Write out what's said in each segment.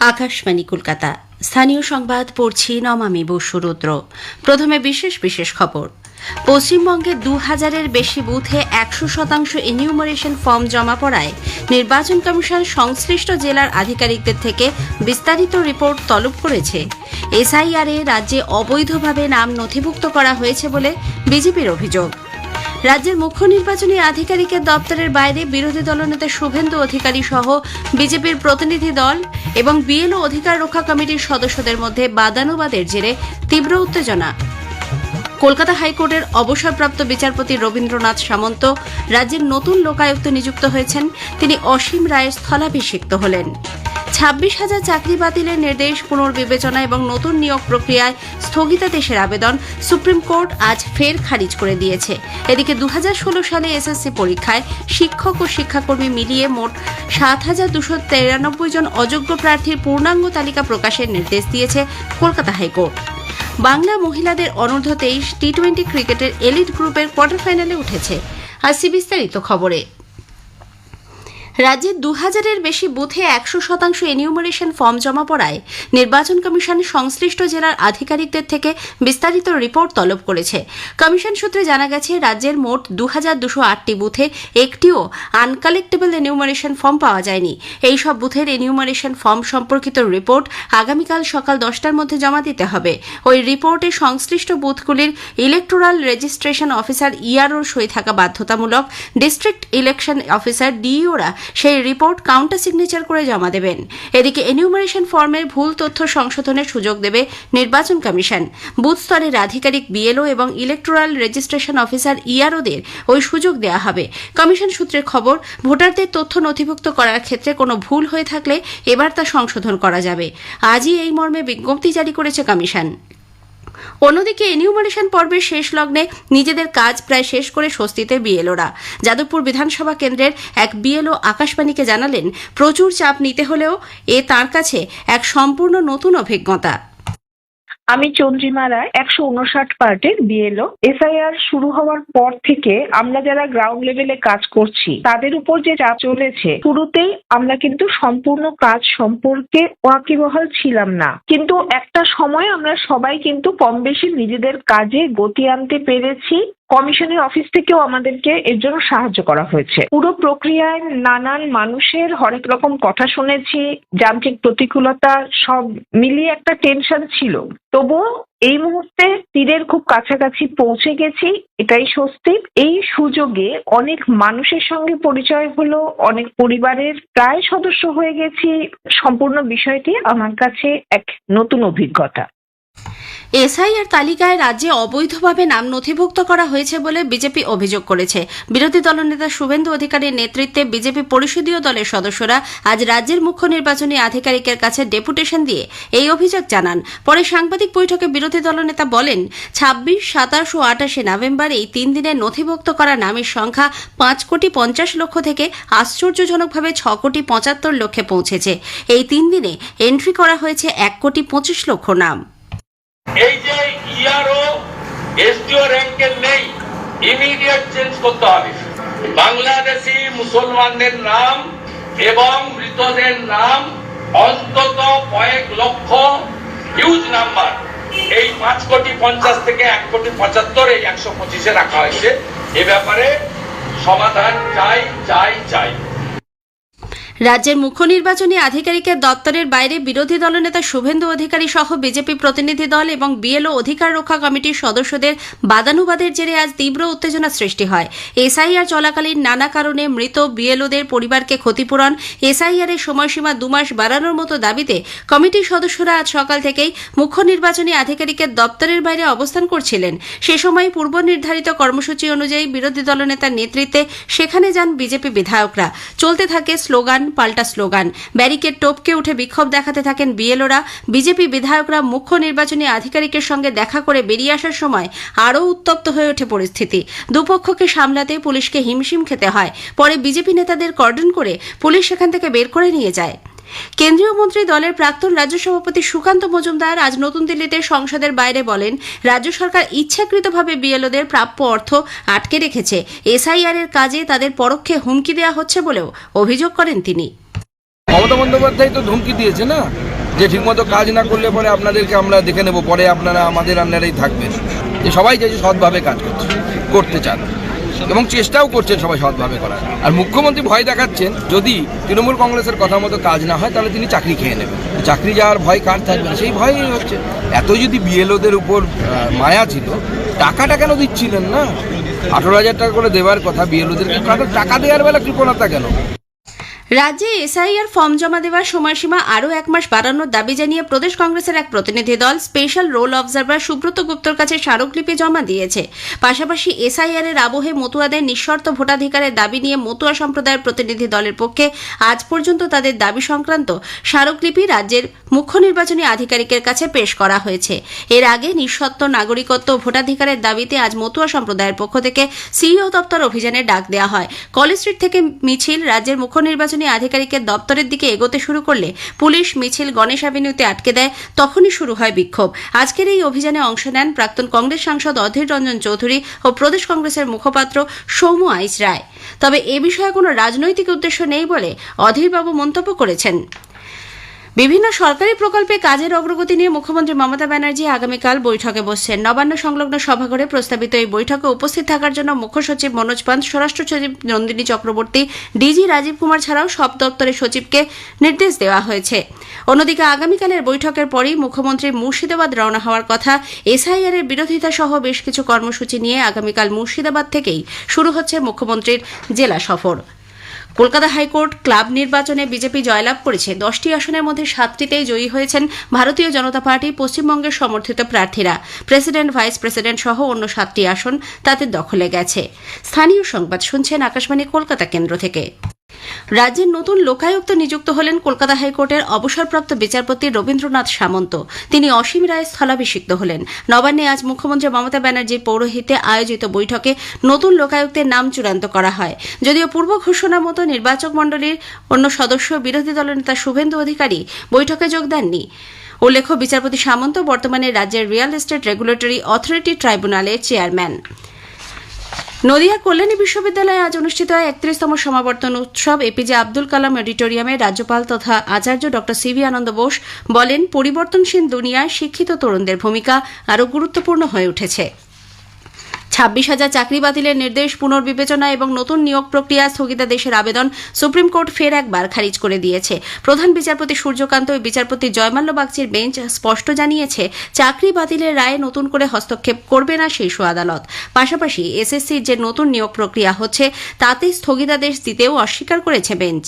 আকাশবাণী কলকাতা। স্থানীয় সংবাদ পড়ছি নমামি বসু রুদ্র। প্রথমে বিশেষ খবর। পশ্চিমবঙ্গে ২০০০-এর বেশি বুথে ১০০% এনিউমারেশন ফর্ম জমা পড়ায় নির্বাচন কমিশন সংশ্লিষ্ট জেলার আধিকারিকদের থেকে বিস্তারিত রিপোর্ট তলব করেছে। এসআইআরে রাজ্যে অবৈধভাবে নাম নথিভুক্ত করা হয়েছে বলে বিজেপির অভিযোগ। রাজ্যের মুখ্য নির্বাচনী আধিকারিকের দপ্তরের বাইরে বিরোধী দলনেতা শুভেন্দু অধিকারী সহ বিজেপির প্রতিনিধি দল এবং বিএলও অধিকার রক্ষা কমিটির সদস্যদের মধ্যে বাদানুবাদের জেরে তীব্র উত্তেজনা। কলকাতা হাইকোর্টের অবসরপ্রাপ্ত বিচারপতি রবীন্দ্রনাথ সামন্ত রাজ্যের নতুন লোকায়ুক্ত নিযুক্ত হয়েছেন। তিনি অসীম রায়ের স্থলাভিষিক্ত হলেন। ২৬,০০০ চাকরি বাতিলের নির্দেশ পুনর্বিবেচনা এবং নতুন নিয়োগ প্রক্রিয়ায় স্থগিতাদেশের আবেদন সুপ্রিম কোর্ট আজ ফের খারিজ করে দিয়েছে। এদিকে ২০১৬ সালে এসএসসি পরীক্ষায় শিক্ষক ও শিক্ষাকর্মী মিলিয়ে মোট ৭,২৯৩ জন অযোগ্য প্রার্থীর পূর্ণাঙ্গ তালিকা প্রকাশের নির্দেশ দিয়েছে কলকাতা হাইকোর্ট। বাংলা মহিলাদের অনূর্ধ্ব ২৩ টি-20 ক্রিকেটের এলিট গ্রুপের কোয়ার্টার ফাইনালে উঠেছে। আসছি বিস্তারিত খবরে। রাজ্যে ২০০০-এর বেশি বুথে ১০০% এনিউমারেশন ফর্ম জমা পড়ায় নির্বাচন কমিশন সংশ্লিষ্ট জেলার আধিকারিকদের থেকে বিস্তারিত রিপোর্ট তলব করেছে। কমিশন সূত্রে জানা গেছে, রাজ্যের মোট ২,২০৮টি বুথে একটিও আনকালেক্টেবল এনিউমারেশন ফর্ম পাওয়া যায়নি। এই সব বুথের এনিউমারেশন ফর্ম সম্পর্কিত রিপোর্ট আগামীকাল সকাল ১০টার মধ্যে জমা দিতে হবে। ওই রিপোর্টে সংশ্লিষ্ট বুথগুলির ইলেকটোরাল রেজিস্ট্রেশন অফিসার ইআরওর সই থাকা বাধ্যতামূলক। ডিস্ট্রিক্ট ইলেকশন অফিসার ডিইওরা সেই রিপোর্ট কাউন্টার সিগনেচার করে জমা দেবেন। এদিকে এনিউমারেশন ফর্মের ভুল তথ্য সংশোধনের সুযোগ দেবে নির্বাচন কমিশন। বুথ স্তরের আধিকারিক বিএলও এবং ইলেকটোরাল রেজিস্ট্রেশন অফিসার ইআরওদের ওই সুযোগ দেওয়া হবে। কমিশন সূত্রের খবর, ভোটারদের তথ্য নথিভুক্ত করার ক্ষেত্রে কোনো ভুল হয়ে থাকলে এবার তা সংশোধন করা যাবে। আজই এই মর্মে বিজ্ঞপ্তি জারি করেছে কমিশন। অন্যদিকে এনিউমারেশন পর্বের শেষ লগ্নে নিজেদের কাজ প্রায় শেষ করে স্বস্তিতে বিএলওরা। যাদবপুর বিধানসভা কেন্দ্রের এক বিএলও আকাশবাণীকে জানালেন, প্রচুর চাপ নিতে হলেও তাঁর কাছে এক সম্পূর্ণ নতুন অভিজ্ঞতা। আমি চন্দ্রিমা রায়, ১৫৯ পার্টের বিএলও। এসআইআর শুরু হওয়ার পর থেকে আমরা যারা গ্রাউন্ড লেভেলে কাজ করছি তাদের উপর যে চাপ চলেছে, শুরুতেই আমরা কিন্তু সম্পূর্ণ কাজ সম্পর্কে ওয়াকিবহাল ছিলাম না, কিন্তু একটা সময় আমরা সবাই কিন্তু কম বেশি নিজেদের কাজে গতি আনতে পেরেছি। কমিশনের অফিস থেকেও আমাদেরকে এর জন্য সাহায্য করা হয়েছে। পুরো প্রক্রিয়ায় নানান মানুষের হরেক রকম কথা শুনেছি, যান্ত্রিক প্রতিকূলতা সব মিলিয়ে একটা টেনশন ছিল। তবুও এই মুহূর্তে তীরের খুব কাছাকাছি পৌঁছে গেছি, এটাই স্বস্তি। এই সুযোগে অনেক মানুষের সঙ্গে পরিচয় হলো, অনেক পরিবারের প্রায় সদস্য হয়ে গেছি। সম্পূর্ণ বিষয়টি আমার কাছে এক নতুন অভিজ্ঞতা। এসআইআর তালিকায় রাজ্যে অবৈধভাবে নাম নথিভুক্ত করা হয়েছে বলে বিজেপি অভিযোগ করেছে। বিরোধী দলনেতা শুভেন্দু অধিকারীর নেতৃত্বে বিজেপি পরিষদীয় দলের সদস্যরা আজ রাজ্যের মুখ্য নির্বাচনী আধিকারিকের কাছে ডেপুটেশন দিয়ে এই অভিযোগ জানান। পরে সাংবাদিক বৈঠকে বিরোধী দলনেতা বলেন, ২৬, ২৭ ও ২৮ নভেম্বর এই ৩ দিনে নথিভুক্ত করা নামের সংখ্যা ৫,৫০,০০,০০০ থেকে আশ্চর্যজনকভাবে ৬,৭৫,০০,০০০ পৌঁছেছে। এই ৩ দিনে এন্ট্রি করা হয়েছে ১,২৫,০০,০০০ নাম। এই যে ইআরও এসডিও র্যাঙ্কের নেই, ইমিডিয়েট চেঞ্জ করতে হবে। বাংলাদেশি মুসলমানদের নাম এবং মৃতদের নাম অন্তত কয়েক লক্ষ, হিউজ নাম্বার, এই ৫,৫০,০০০ থেকে ১,৭৫,০০০, এই ১২৫-এ রাখা হয়েছে। এ ব্যাপারে সমাধান চাই। রাজ্যের মুখ্য নির্বাচনী আধিকারিকের দপ্তরের বাইরে বিরোধী দলনেতা শুভেন্দু অধিকারী সহ বিজেপি প্রতিনিধি দল এবং বিএলও অধিকার রক্ষা কমিটির সদস্যদের বাদানুবাদের জেরে আজ তীব্র উত্তেজনা সৃষ্টি হয়। এসআইআর চলাকালীন নানা কারণে মৃত বিএলওদের পরিবারকে ক্ষতিপূরণ, এসআইআরের সময়সীমা ২ মাস বাড়ানোর মতো দাবিতে কমিটির সদস্যরা আজ সকাল থেকেই মুখ্য নির্বাচনী আধিকারিকের দপ্তরের বাইরে অবস্থান করছিলেন। সে সময় পূর্ব নির্ধারিত কর্মসূচি অনুযায়ী বিরোধী দলনেতার নেতৃত্বে সেখানে যান বিজেপি বিধায়করা। চলতে থাকে স্লোগান পাল্টা স্লোগান, ব্যারিকেড টপকে উঠে বিক্ষোভ দেখাতে থাকেন বিএলওরা। বিজেপি বিধায়করা মুখ্য নির্বাচনী আধিকারিকের সঙ্গে দেখা করে বেরিয়ে আসার সময় আরও উত্তপ্ত হয়ে ওঠে পরিস্থিতি। দুপক্ষকে সামলাতে পুলিশকে হিমশিম খেতে হয়। পরে বিজেপি নেতাদের কর্ডন করে পুলিশ সেখান থেকে বের করে নিয়ে যায়। কেন্দ্রীয় মন্ত্রী দলের প্রাক্তন রাজ্য সভাপতি সুকান্ত মজুমদার আজ নতুন দিল্লিতে সংসদের বাইরে বলেন, রাজ্য সরকার ইচ্ছাকৃতভাবে বিএলওদের প্রাপ্য অর্থ আটকে রেখেছে। এসআইআর এর কাজে তাদের পরোক্ষে হুমকি দেওয়া হচ্ছে বলেও অভিযোগ করেন তিনি। মমতা বন্দ্যোপাধ্যায় তো ধমকি দিয়েছে না, যে ঠিকমতো কাজ না করলে পরে আপনাদেরকে আমরা দেখে নেব, পরে আপনারা আমাদের আন্ডারেই থাকবেন। যে সবাই যে সৎভাবে কাজ করতে চান এবং চেষ্টাও করছেন সবাই সৎভাবে করার। আর মুখ্যমন্ত্রী ভয় দেখাচ্ছেন যদি তৃণমূল কংগ্রেসের কথা মতো কাজ না হয় তাহলে তিনি চাকরি খেয়ে নেবেন। চাকরি যাওয়ার ভয় কার থাকবে না, সেই ভয়ই হচ্ছে। এত যদি বিএলওদের উপর মায়া ছিল, টাকাটা কেন দিচ্ছিলেন না? 18,000 টাকা করে দেওয়ার কথা বিএলওদেরকে, টাকা দেওয়ার বেলা কৃপণতা কেন? রাজ্যে এসআইআর ফর্ম জমা দেওয়ার সময়সীমা আরও 1 মাস বাড়ানোর দাবি জানিয়ে প্রদেশ কংগ্রেসের এক প্রতিনিধি দল স্পেশাল রোল অবজারভার সুব্রত গুপ্তর কাছে স্মারকলিপি জমা দিয়েছে। পাশাপাশি এসআইআর এর আবহে মতুয়াদের নিঃশর্ত ভোটাধিকারের দাবি নিয়ে মতুয়া সম্প্রদায়ের প্রতিনিধি দলের পক্ষে আজ পর্যন্ত তাদের দাবি সংক্রান্ত স্মারকলিপি রাজ্যের মুখ্য নির্বাচনী আধিকারিকের কাছে পেশ করা হয়েছে। এর আগে নিঃশর্ত নাগরিকত্ব ও ভোটাধিকারের দাবিতে আজ মতুয়া সম্প্রদায়ের পক্ষ থেকে সিইও দপ্তর অভিযানের ডাক দেওয়া হয়। কলেজ স্ট্রিট থেকে মিছিল রাজ্যের মুখ্য নির্বাচনী আধিকারিকের দপ্তরের দিকে এগোতে শুরু করলে পুলিশ মিছিল গণেশ অ্যাভিনিউতে আটকে দেয়। তখনই শুরু হয় বিক্ষোভ। আজকের এই অভিযানে অংশ নেন প্রাক্তন কংগ্রেস সাংসদ অধীর রঞ্জন চৌধুরী ও প্রদেশ কংগ্রেসের মুখপাত্র সৌম্য আইচ রায়। তবে এ বিষয়ে কোনো রাজনৈতিক উদ্দেশ্য নেই বলে অধীরবাবু মন্তব্য করেছেন। বিভিন্ন সরকারি প্রকল্পে কাজের অগ্রগতি নিয়ে মুখ্যমন্ত্রী মমতা ব্যানার্জি আগামীকাল বৈঠকে বসছেন। নবান্ন সংলগ্ন সভাঘরে প্রস্তাবিত এই বৈঠকে উপস্থিত থাকার জন্য মুখ্য সচিব মনোজ পান্ত, স্বরাষ্ট্র সচিব নন্দিনী চক্রবর্তী, ডিজি রাজীব কুমার ছাড়াও সব দপ্তরের সচিবকে নির্দেশ দেওয়া হয়েছে। অন্যদিকে আগামীকালের বৈঠকের পরই মুখ্যমন্ত্রী মুর্শিদাবাদ রওনা হওয়ার কথা। এসআইআর এর বিরোধিতা সহ বেশ কিছু কর্মসূচি নিয়ে আগামীকাল মুর্শিদাবাদ থেকেই শুরু হচ্ছে মুখ্যমন্ত্রীর জেলা সফর। কলকাতা হাইকোর্ট ক্লাব নির্বাচনে বিজেপি জয়লাভ করেছে। 10টি আসনের মধ্যে 7টিতেই জয়ী হয়েছেন ভারতীয় জনতা পার্টি পশ্চিমবঙ্গের সমর্থিত প্রার্থীরা। প্রেসিডেন্ট, ভাইস প্রেসিডেন্ট সহ অন্য 7টি আসন তাদের দখলে গেছে। স্থানীয় সংবাদ শুনছেন আকাশবাণী কলকাতা কেন্দ্র থেকে। রাজ্যের নতুন লোকায়ুক্ত নিযুক্ত হলেন কলকাতা হাইকোর্টের অবসরপ্রাপ্ত বিচারপতি রবীন্দ্রনাথ সামন্ত। তিনি অসীম রায়ে স্থলাভিষিক্ত হলেন। নবান্নে আজ মুখ্যমন্ত্রী মমতা ব্যানার্জির পৌরোহিত্যে আয়োজিত বৈঠকে নতুন লোকায়ুক্তের নাম চূড়ান্ত করা হয়। যদিও পূর্ব ঘোষণা মতো নির্বাচক মণ্ডলীর অন্য সদস্য বিরোধী দলনেতা শুভেন্দু অধিকারী বৈঠকে যোগ দেননি। উল্লেখ্য, বিচারপতি সামন্ত বর্তমানে রাজ্যের রিয়েল এস্টেট রেগুলেটরি অথরিটি ট্রাইব্যুনালের চেয়ারম্যান। নদিয়া কল্যাণী বিশ্ববিদ্যালয়ে আজ অনুষ্ঠিত হয় 31তম সমাবর্তন উৎসব। এপিজে আব্দুল কালাম অডিটোরিয়ামে রাজ্যপাল তথা আচার্য ডক্টর সিভি আনন্দ বোস বলেন, পরিবর্তনশীল দুনিয়ায় শিক্ষিত তরুণদের ভূমিকা আরও গুরুত্বপূর্ণ হয়ে উঠেছে। 26,000 চাকরি বাতিলের নির্দেশ, পুনর্বিবেচনা এবং নতুন নিয়োগ প্রক্রিয়া স্থগিতাদেশের আবেদন সুপ্রিম কোর্ট ফের একবার খারিজ করে দিয়েছে। প্রধান বিচারপতি সূর্যকান্ত ও বিচারপতি জয়মাল্য বাগচির বেঞ্চ স্পষ্ট জানিয়েছে, চাকরি বাতিলের রায়ে নতুন করে হস্তক্ষেপ করবে না শীর্ষ আদালত। পাশাপাশি এসএসসির যে নতুন নিয়োগ প্রক্রিয়া হচ্ছে তাতে স্থগিতাদেশ দিতেও অস্বীকার করেছে বেঞ্চ।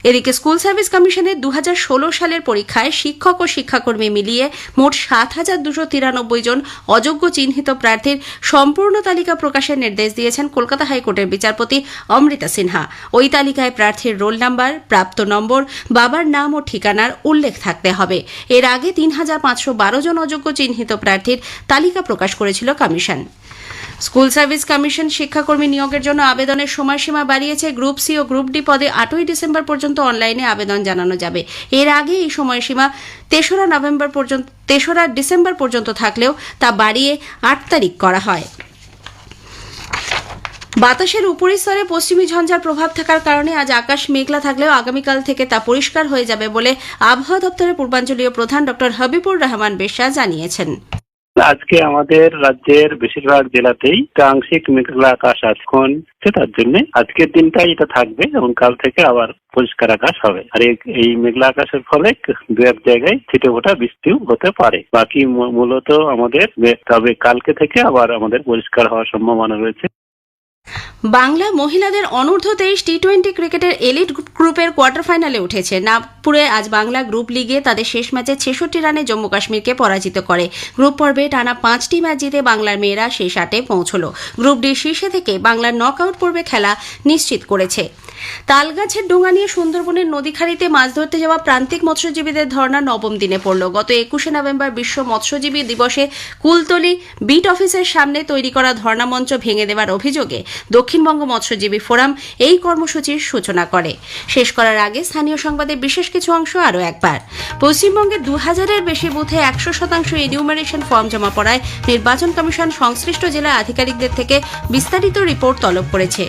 এদিকে স্কুল সার্ভিস কমিশনের 2016 সালের পরীক্ষায় শিক্ষক ও শিক্ষাকর্মী মিলিয়ে মোট 7,293 জন অযোগ্য চিহ্নিত প্রার্থীর সম্পূর্ণ তালিকা প্রকাশের নির্দেশ দিয়েছেন কলকাতা হাইকোর্টের বিচারপতি অমৃতা সিনহা। ওই তালিকায় প্রার্থীর রোল নাম্বার, প্রাপ্ত নম্বর, বাবার নাম ও ঠিকানার উল্লেখ থাকতে হবে। এর আগে 3,512 জন অযোগ্য চিহ্নিত প্রার্থীর তালিকা প্রকাশ করেছিল কমিশন। স্কুল সার্ভিস কমিশন শিক্ষাকর্মী নিয়োগের জন্য আবেদনের সময়সীমা বাড়িয়েছে। গ্রুপ সি ও গ্রুপ ডি পদে 8ই ডিসেম্বর পর্যন্ত অনলাইনে আবেদন জানানো যাবে। এর আগে এই সময়সীমা 3রা ডিসেম্বর পর্যন্ত থাকলেও তা বাড়িয়ে 8 তারিখ করা হয়। বাতাসের উপরিস্তরে পশ্চিমী ঝঞ্ঝার প্রভাব থাকার কারণে আজ আকাশ মেঘলা থাকলেও আগামীকাল থেকে তা পরিষ্কার হয়ে যাবে বলে আবহাওয়া দপ্তরের পূর্বাঞ্চলীয় প্রধান ডক্টর হাবিবুর রহমান বেশা জানিয়েছেন। আজকে আমাদের রাজ্যের বেশিরভাগ জেলাতেই আংশিক মেঘলা আকাশ আছে, তার জন্য আজকের দিনটাই এটা থাকবে এবং কাল থেকে আবার পরিষ্কার আকাশ হবে। আর এই মেঘলা আকাশের ফলে দু এক জায়গায় ছিটে ফোটা বৃষ্টিও হতে পারে। বাকি মূলত আমাদের তবে কালকে থেকে আবার আমাদের পরিষ্কার হওয়ার সম্ভাবনা রয়েছে। বাংলা মহিলাদের অনূর্ধ্ব 23 টি-20 ক্রিকেটের এলিট গ্রুপের কোয়ার্টার ফাইনালে উঠেছে। নাগপুরে আজ বাংলা গ্রুপ লিগে তাদের শেষ ম্যাচে 66 রানে জম্মু কাশ্মীরকে পরাজিত করে। গ্রুপ পর্বে টানা 5টি ম্যাচ জিতে বাংলার মেয়েরা শেষ 8-এ পৌঁছল। গ্রুপ ডি শীর্ষে থেকে বাংলার নকআউট পর্বে খেলা নিশ্চিত করেছে। তালগাছের ডোঙা নিয়ে সুন্দরবনের নদীখাড়িতে মাছ ধরতে যাওয়া প্রান্তিক মৎস্যজীবীদের ধর্ণা 9ম দিনে পড়ল। গত 21শে নভেম্বর বিশ্ব মৎস্যজীবী দিবসে কুলতলি বিট অফিসের সামনে তৈরি করা ধর্ণা মঞ্চ ভেঙে দেওয়ার অভিযোগে দক্ষিণবঙ্গ মৎস্যজীবী ফোরাম এই কর্মসূচির সূচনা করে। শেষ করার আগে স্থানীয় সংবাদের বিশেষ কিছু অংশ আরও একবার। পশ্চিমবঙ্গে 2000-এর বেশি বুথে 100% এনিউমারেশন ফর্ম জমা পড়ায় নির্বাচন কমিশন সংশ্লিষ্ট জেলা আধিকারিকদের থেকে বিস্তারিত রিপোর্ট তলব করেছে।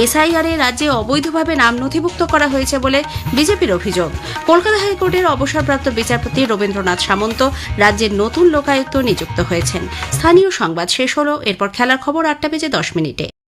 এসআইআর এ রাজ্যে অবৈধভাবে অবৈধভাবে নাম নথিভুক্ত করা হয়েছে বলে বিজেপির অভিযোগ। কলকাতা হাইকোর্টের অবসরপ্রাপ্ত বিচারপতি রবীন্দ্রনাথ সামন্ত রাজ্যের নতুন লোকায়ুক্ত নিযুক্ত হয়েছেন। স্থানীয় সংবাদ শেষ হলো, এরপর খেলার খবর 8টা বেজে 10 মিনিটে।